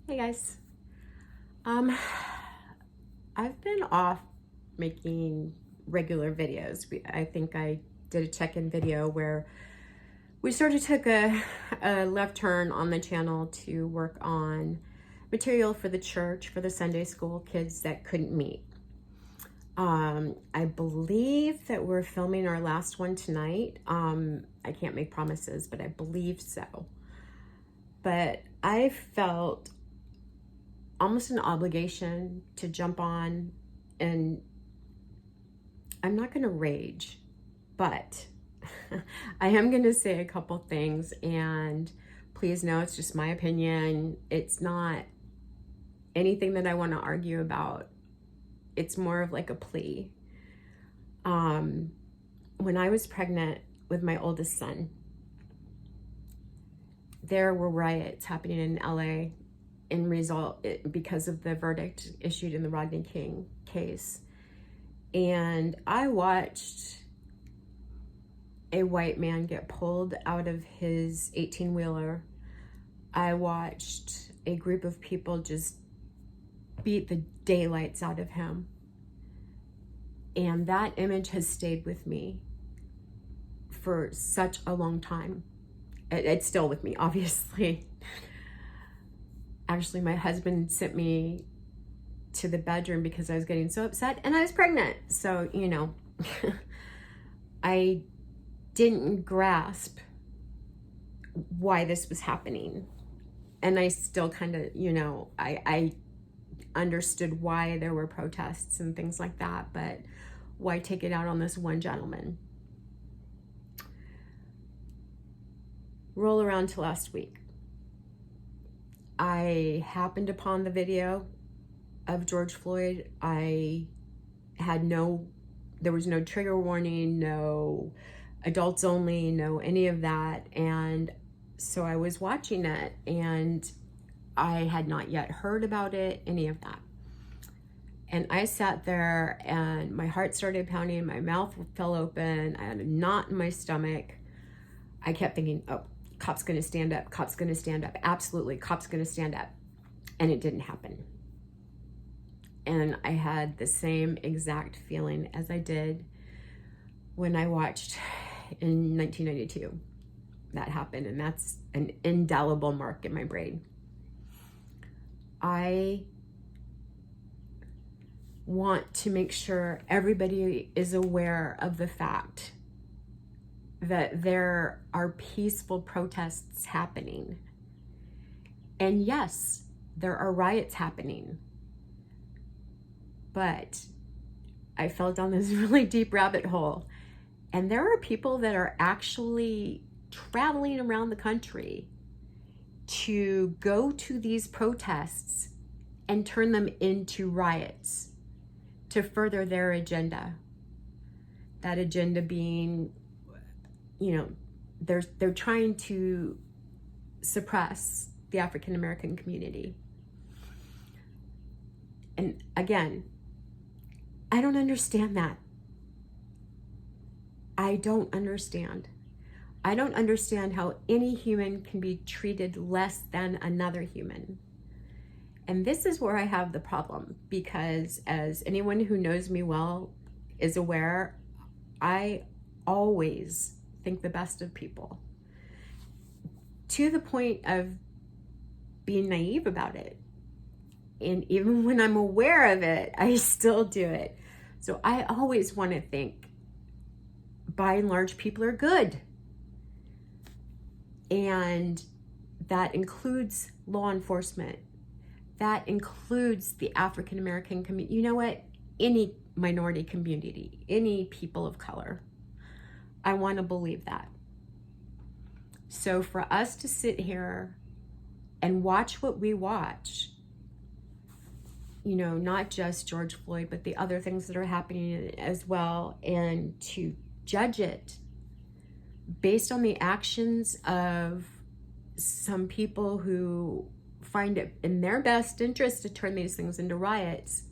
Hey guys. Um, I've been off making regular videos. I think I did a check-in video where we sort of took a left turn on the channel to work on material for the church, for the Sunday school kids that couldn't meet. I believe that we're filming our last one tonight. I can't make promises, but I believe so. But I felt almost an obligation to jump on, and I'm not going to rage, but I am going to say a couple things, and please know it's just my opinion. It's not anything that I want to argue about. It's more of like a plea. When I was pregnant with my oldest son, there were riots happening in LA because of the verdict issued in the Rodney King case. And I watched a white man get pulled out of his 18-wheeler. I watched a group of people just beat the daylights out of him. And that image has stayed with me for such a long time. It's still with me, obviously. Actually, my husband sent me to the bedroom because I was getting so upset, and I was pregnant. So, I didn't grasp why this was happening. And I still kind of, I understood why there were protests and things like that, but why take it out on this one gentleman? Roll around to last week. I happened upon the video of George Floyd. There was no trigger warning, no adults only, no any of that. And so I was watching it, and I had not yet heard about it, any of that. And I sat there and my heart started pounding, my mouth fell open, I had a knot in my stomach. I kept thinking, oh, cop's gonna stand up, cop's gonna stand up, absolutely, cop's gonna stand up. And it didn't happen. And I had the same exact feeling as I did when I watched in 1992. That happened, and that's an indelible mark in my brain. I want to make sure everybody is aware of the fact that there are peaceful protests happening. And yes, there are riots happening. But I fell down this really deep rabbit hole. And there are people that are actually traveling around the country to go to these protests and turn them into riots to further their agenda. That agenda being, they're trying to suppress the African American community. And again, I don't understand that. I don't understand. I don't understand how any human can be treated less than another human. And this is where I have the problem, because as anyone who knows me well is aware, I always think the best of people, to the point of being naive about it. And even when I'm aware of it, I still do it. So I always want to think, by and large, people are good. And that includes law enforcement. That includes the African American community. You know what? Any minority community, any people of color. I want to believe that. So for us to sit here and watch what we watch, not just George Floyd, but the other things that are happening as well, and to judge it based on the actions of some people who find it in their best interest to turn these things into riots,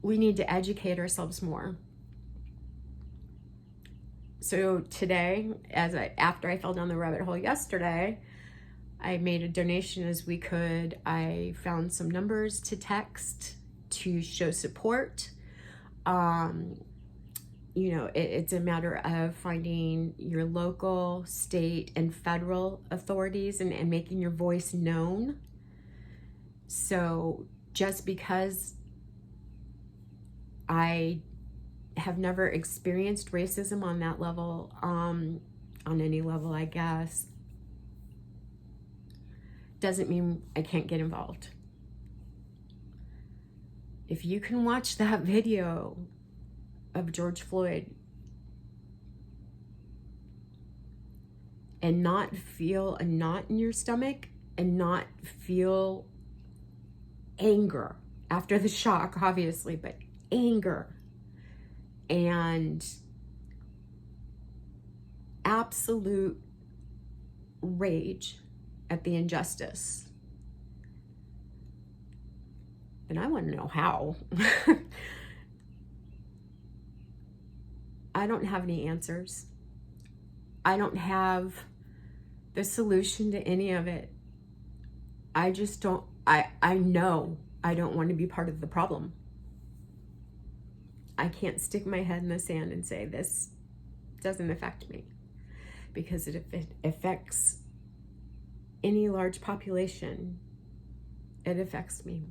we need to educate ourselves more. So today, after I fell down the rabbit hole yesterday, I made a donation as we could. I found some numbers to text to show support. You know, it's a matter of finding your local, state, and federal authorities and making your voice known. So just because I have never experienced racism on that level, on any level, I guess, doesn't mean I can't get involved. If you can watch that video of George Floyd and not feel a knot in your stomach and not feel anger after the shock, obviously, but anger and absolute rage at the injustice, then I want to know how. I don't have any answers. I don't have the solution to any of it. I just don't, I know I don't want to be part of the problem. I can't stick my head in the sand and say this doesn't affect me, because if it affects any large population, it affects me.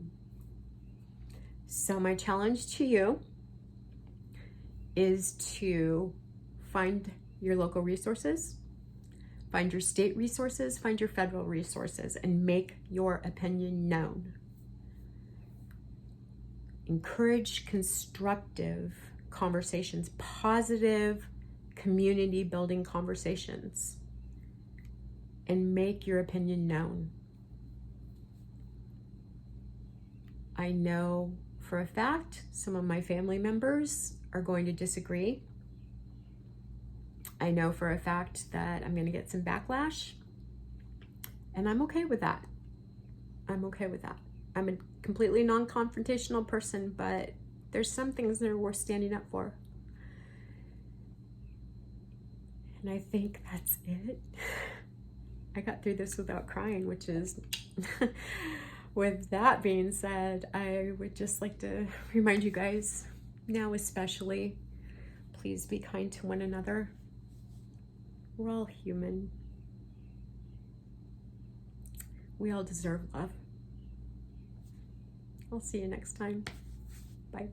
So my challenge to you is to find your local resources, find your state resources, find your federal resources, and make your opinion known. Encourage constructive conversations, positive community building conversations, and make your opinion known. I know for a fact some of my family members are going to disagree. I know for a fact that I'm going to get some backlash, and I'm okay with that. I'm okay with that. I'm a completely non-confrontational person, but there's some things that are worth standing up for. And I think that's it. I got through this without crying, which is, with that being said, I would just like to remind you guys, now especially, please be kind to one another. We're all human. We all deserve love. I'll see you next time. Bye.